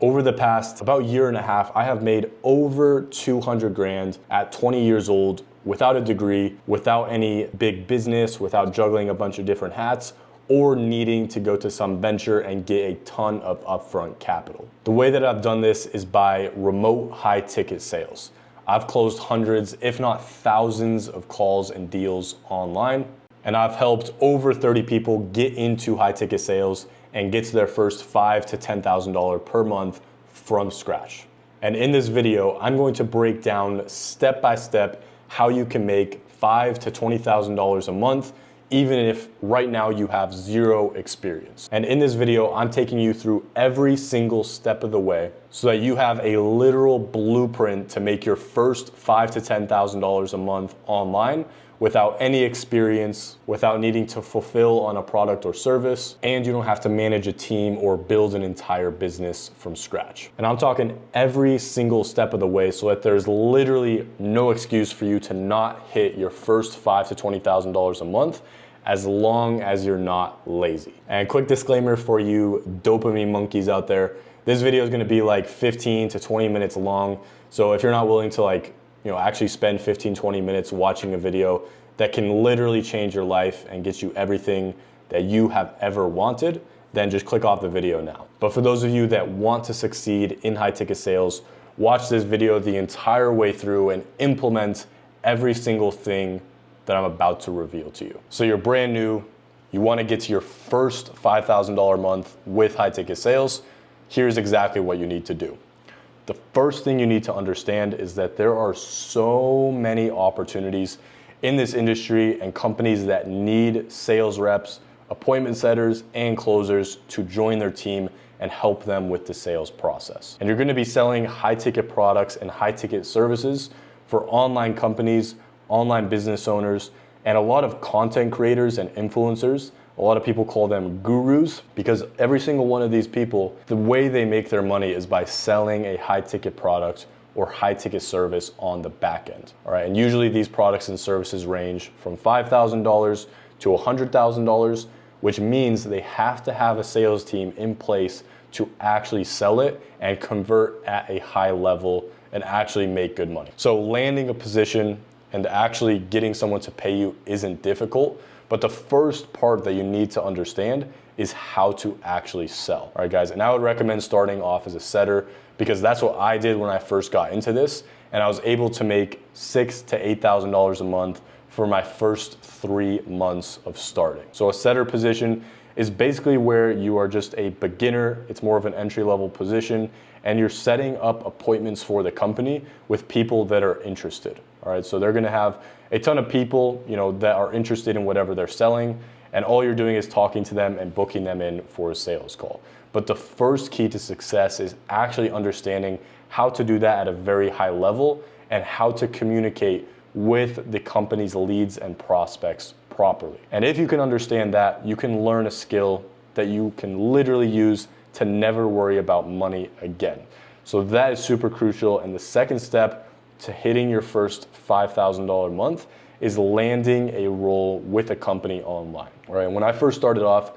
Over the past about year and a half, I have made over 200 grand at 20 years old without a degree, without any big business, without juggling a bunch of different hats, or needing to go to some venture and get a ton of upfront capital. The way that I've done this is by remote high ticket sales. I've closed hundreds, if not thousands of calls and deals online, and I've helped over 30 people get into high ticket sales and get to their first $5,000 to $10,000 per month from scratch. And in this video, I'm going to break down step by step how you can make $5,000 to $20,000 a month, even if right now you have zero experience. And in this video, I'm taking you through every single step of the way so that you have a literal blueprint to make your first $5,000 to $10,000 a month online without any experience, without needing to fulfill on a product or service, and you don't have to manage a team or build an entire business from scratch. And I'm talking every single step of the way so that there's literally no excuse for you to not hit your first $5,000 to $20,000 a month as long as you're not lazy. And quick disclaimer for you dopamine monkeys out there, this video is gonna be like 15 to 20 minutes long. So if you're not willing to actually spend 15, 20 minutes watching a video that can literally change your life and get you everything that you have ever wanted, then just click off the video now. But for those of you that want to succeed in high ticket sales, watch this video the entire way through and implement every single thing that I'm about to reveal to you. So you're brand new, you wanna get to your first $5,000 a month with high ticket sales, here's exactly what you need to do. The first thing you need to understand is that there are so many opportunities in this industry and companies that need sales reps, appointment setters, and closers to join their team and help them with the sales process. And you're gonna be selling high ticket products and high ticket services for online companies, online business owners, and a lot of content creators and influencers. A lot of people call them gurus because every single one of these people, the way they make their money is by selling a high ticket product or high ticket service on the back end. All right, and usually these products and services range from $5,000 to $100,000, which means they have to have a sales team in place to actually sell it and convert at a high level and actually make good money. So landing a position and actually getting someone to pay you isn't difficult. But the first part that you need to understand is how to actually sell. All right, guys, and I would recommend starting off as a setter because that's what I did when I first got into this, and I was able to make $6,000 to $8,000 a month for my first 3 months of starting. So a setter position is basically where you are just a beginner, it's more of an entry-level position, and you're setting up appointments for the company with people that are interested. All right, so they're gonna have a ton of people, that are interested in whatever they're selling, and all you're doing is talking to them and booking them in for a sales call. But the first key to success is actually understanding how to do that at a very high level and how to communicate with the company's leads and prospects properly. And if you can understand that, you can learn a skill that you can literally use to never worry about money again. So that is super crucial. And the second step to hitting your first $5,000 a month is landing a role with a company online. All right, when I first started off,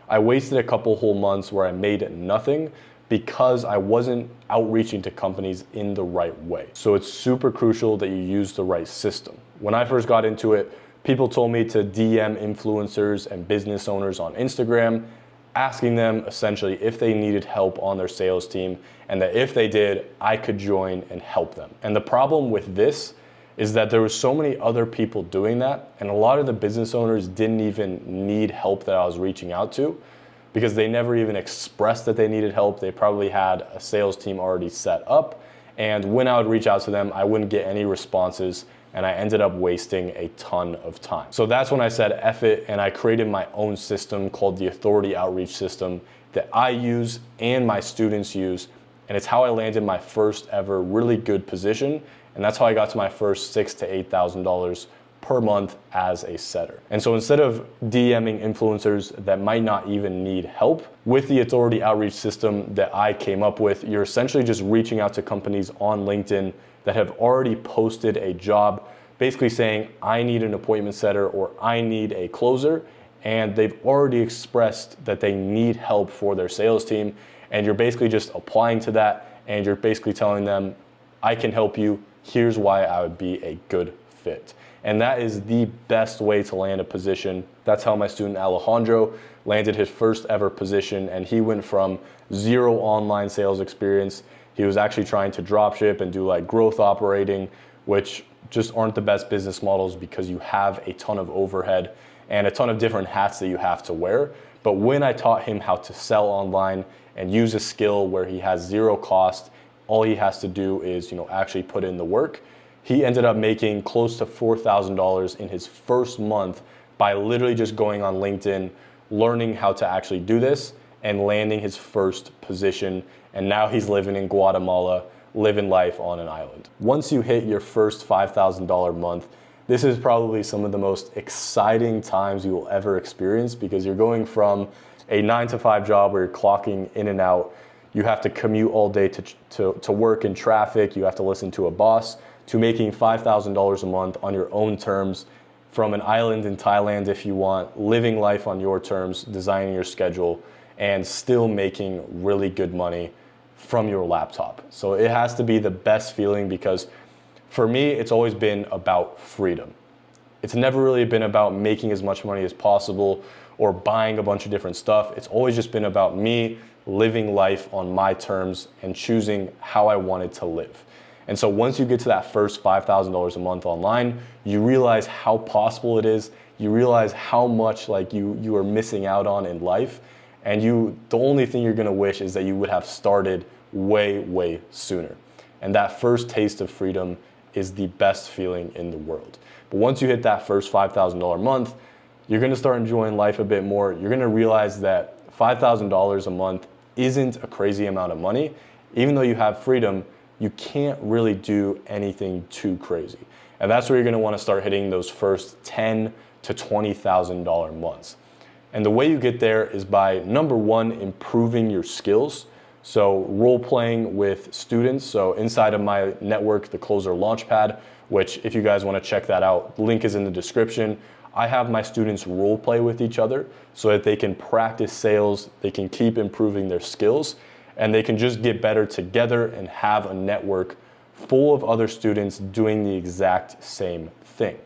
I wasted a couple whole months where I made nothing because I wasn't outreaching to companies in the right way. So it's super crucial that you use the right system. When I first got into it, people told me to DM influencers and business owners on Instagram, asking them essentially if they needed help on their sales team, and that if they did, I could join and help them. And the problem with this is that there were so many other people doing that, and a lot of the business owners didn't even need help that I was reaching out to because they never even expressed that they needed help. They probably had a sales team already set up, and when I would reach out to them, I wouldn't get any responses, and I ended up wasting a ton of time. So that's when I said F it, and I created my own system called the Authority Outreach System that I use and my students use, and it's how I landed my first ever really good position, and that's how I got to my first $6,000 to $8,000 per month as a setter. And so instead of DMing influencers that might not even need help, with the Authority Outreach System that I came up with, you're essentially just reaching out to companies on LinkedIn that have already posted a job, basically saying, I need an appointment setter or I need a closer, and they've already expressed that they need help for their sales team, and you're basically just applying to that, and you're basically telling them, I can help you, here's why I would be a good fit. And that is the best way to land a position. That's how my student Alejandro landed his first ever position, and he went from 0 online sales experience. He was actually trying to drop ship and do like growth operating, which just aren't the best business models because you have a ton of overhead and a ton of different hats that you have to wear. But when I taught him how to sell online and use a skill where he has 0 cost, all he has to do is, actually put in the work. He ended up making close to $4,000 in his first month by literally just going on LinkedIn, learning how to actually do this, and landing his first position. And now he's living in Guatemala, living life on an island. Once you hit your first $5,000 month, this is probably some of the most exciting times you will ever experience, because you're going from a 9-to-5 job where you're clocking in and out. You have to commute all day to work in traffic. You have to listen to a boss, to making $5,000 a month on your own terms, from an island in Thailand if you want, living life on your terms, designing your schedule, and still making really good money from your laptop. So it has to be the best feeling, because for me, it's always been about freedom. It's never really been about making as much money as possible or buying a bunch of different stuff. It's always just been about me living life on my terms and choosing how I wanted to live. And so once you get to that first $5,000 a month online, you realize how possible it is. You realize how much you are missing out on in life. And the only thing you're gonna wish is that you would have started way, way sooner. And that first taste of freedom is the best feeling in the world. But once you hit that first $5,000 a month, you're gonna start enjoying life a bit more. You're gonna realize that $5,000 a month isn't a crazy amount of money. Even though you have freedom, you can't really do anything too crazy. And that's where you're gonna wanna start hitting those first $10,000 to $20,000 months. And the way you get there is by, number one, improving your skills. So role playing with students. So inside of my network, the Closer Launchpad, which if you guys wanna check that out, link is in the description. I have my students role play with each other so that they can practice sales, they can keep improving their skills, and they can just get better together and have a network full of other students doing the exact same thing.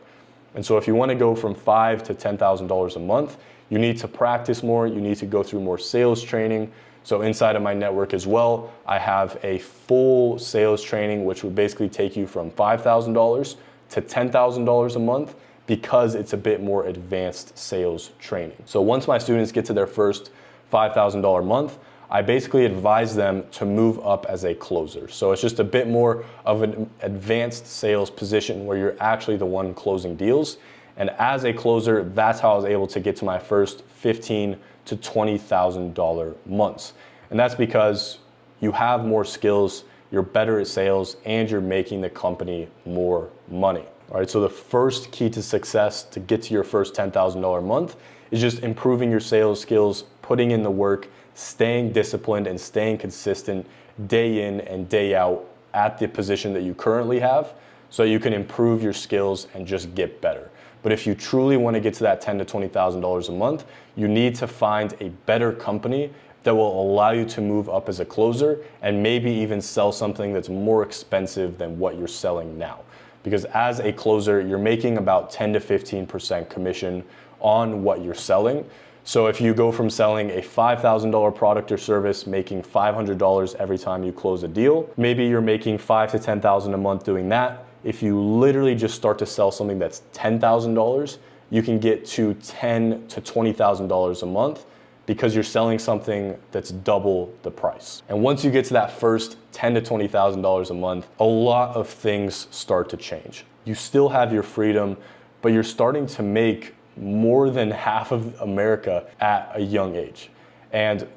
And so if you want to go from $5,000 to $10,000 a month, you need to practice more, you need to go through more sales training. So inside of my network as well, I have a full sales training, which would basically take you from $5,000 to $10,000 a month, because it's a bit more advanced sales training. So once my students get to their first $5,000 a month, I basically advise them to move up as a closer. So it's just a bit more of an advanced sales position where you're actually the one closing deals. And as a closer, that's how I was able to get to my first $15,000 to $20,000 months. And that's because you have more skills, you're better at sales, and you're making the company more money. All right, so the first key to success to get to your first $10,000 a month is just improving your sales skills, putting in the work, staying disciplined and staying consistent day in and day out at the position that you currently have, so you can improve your skills and just get better. But if you truly want to get to that $10,000 to $20,000 a month, you need to find a better company that will allow you to move up as a closer and maybe even sell something that's more expensive than what you're selling now. Because as a closer, you're making about 10 to 15% commission on what you're selling. So if you go from selling a $5,000 product or service, making $500 every time you close a deal, maybe you're making $5,000 to $10,000 a month doing that. If you literally just start to sell something that's $10,000, you can get to $10,000 to $20,000 a month, because you're selling something that's double the price. And once you get to that first $10,000 to $20,000 a month, a lot of things start to change. You still have your freedom, but you're starting to make more than half of America at a young age. And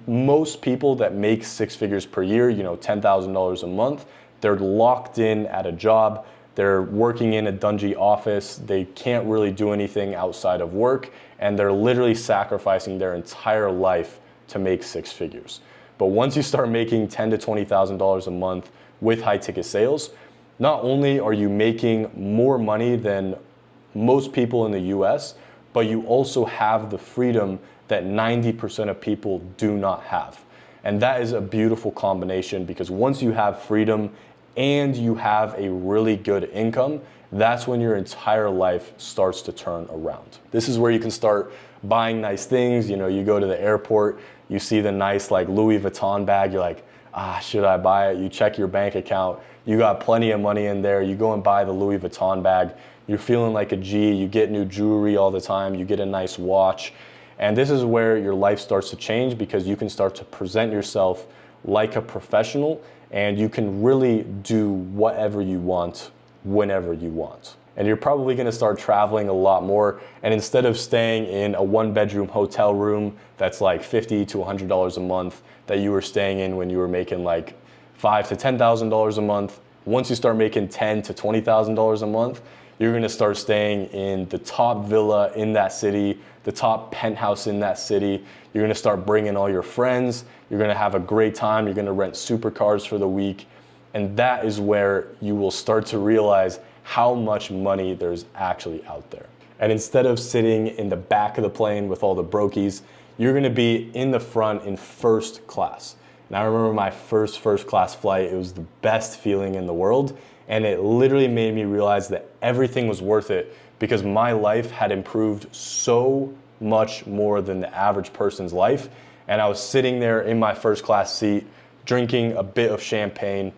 most people that make 6 figures per year, $10,000 a month, they're locked in at a job. They're working in a dungy office. They can't really do anything outside of work, and they're literally sacrificing their entire life to make 6 figures. But once you start making $10,000 to $20,000 a month with high ticket sales, not only are you making more money than most people in the US, but you also have the freedom that 90% of people do not have. And that is a beautiful combination, because once you have freedom and you have a really good income, that's when your entire life starts to turn around. This is where you can start buying nice things. You know, you go to the airport, you see the nice like Louis Vuitton bag, you're like, should I buy it? You check your bank account, you got plenty of money in there, you go and buy the Louis Vuitton bag, you're feeling like a G, you get new jewelry all the time, you get a nice watch. And this is where your life starts to change, because you can start to present yourself like a professional, and you can really do whatever you want, whenever you want. And you're probably gonna start traveling a lot more. And instead of staying in a 1-bedroom hotel room that's like $50 to $100 a month that you were staying in when you were making like $5,000 to $10,000 a month, once you start making $10,000 to $20,000 a month, you're gonna start staying in the top villa in that city, the top penthouse in that city. You're gonna start bringing all your friends. You're gonna have a great time. You're gonna rent supercars for the week. And that is where you will start to realize how much money there's actually out there. And instead of sitting in the back of the plane with all the brokies, you're gonna be in the front in first class. And I remember my first class flight, it was the best feeling in the world. And it literally made me realize that everything was worth it, because my life had improved so much more than the average person's life. And I was sitting there in my first class seat, drinking a bit of champagne,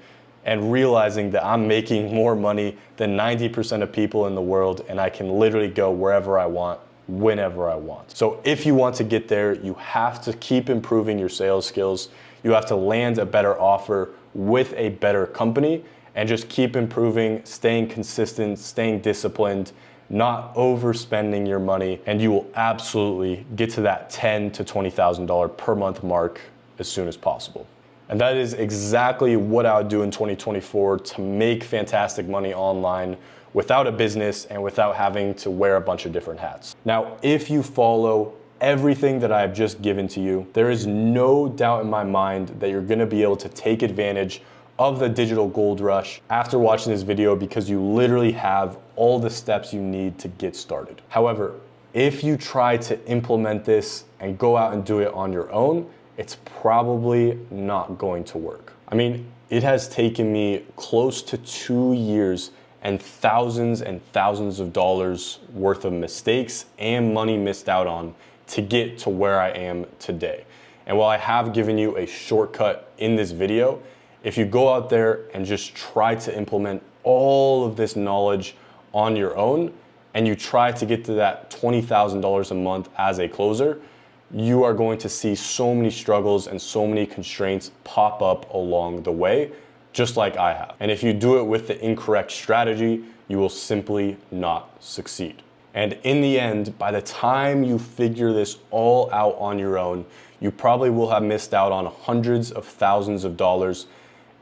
and realizing that I'm making more money than 90% of people in the world, and I can literally go wherever I want, whenever I want. So if you want to get there, you have to keep improving your sales skills. You have to land a better offer with a better company, and just keep improving, staying consistent, staying disciplined, not overspending your money, and you will absolutely get to that $10,000 to $20,000 per month mark as soon as possible. And that is exactly what I would do in 2024 to make fantastic money online without a business and without having to wear a bunch of different hats. Now, if you follow everything that I've just given to you, there is no doubt in my mind that you're gonna be able to take advantage of the digital gold rush after watching this video, because you literally have all the steps you need to get started. However, if you try to implement this and go out and do it on your own, it's probably not going to work. I mean, it has taken me close to 2 years and thousands of dollars worth of mistakes and money missed out on to get to where I am today. And while I have given you a shortcut in this video, if you go out there and just try to implement all of this knowledge on your own, and you try to get to that $20,000 a month as a closer, you are going to see so many struggles and so many constraints pop up along the way, just like I have. And if you do it with the incorrect strategy, you will simply not succeed. And in the end, by the time you figure this all out on your own, you probably will have missed out on hundreds of thousands of dollars.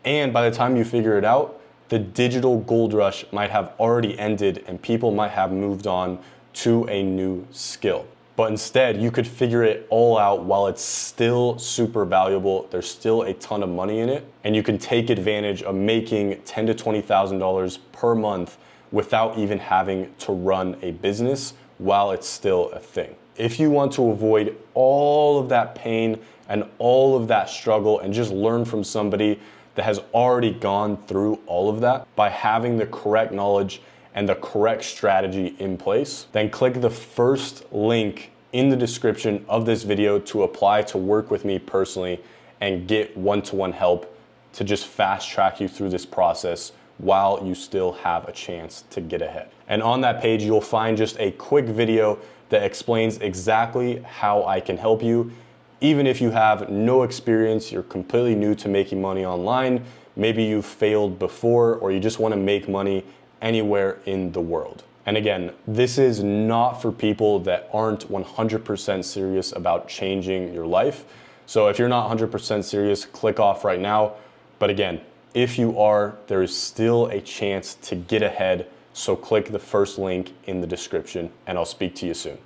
And by the time you figure it out, the digital gold rush might have already ended and people might have moved on to a new skill. But instead, you could figure it all out while it's still super valuable. There's still a ton of money in it, and you can take advantage of making $10,000 to $20,000 per month without even having to run a business while it's still a thing. If you want to avoid all of that pain and all of that struggle and just learn from somebody that has already gone through all of that by having the correct knowledge and the correct strategy in place, then click the first link in the description of this video to apply to work with me personally and get one-to-one help to just fast track you through this process while you still have a chance to get ahead. And on that page, you'll find just a quick video that explains exactly how I can help you. Even if you have no experience, you're completely new to making money online, maybe you've failed before, or you just want to make money anywhere in the world. And again, this is not for people that aren't 100% serious about changing your life. So if you're not 100% serious, click off right now. But again, if you are, there is still a chance to get ahead. So click the first link in the description, and I'll speak to you soon.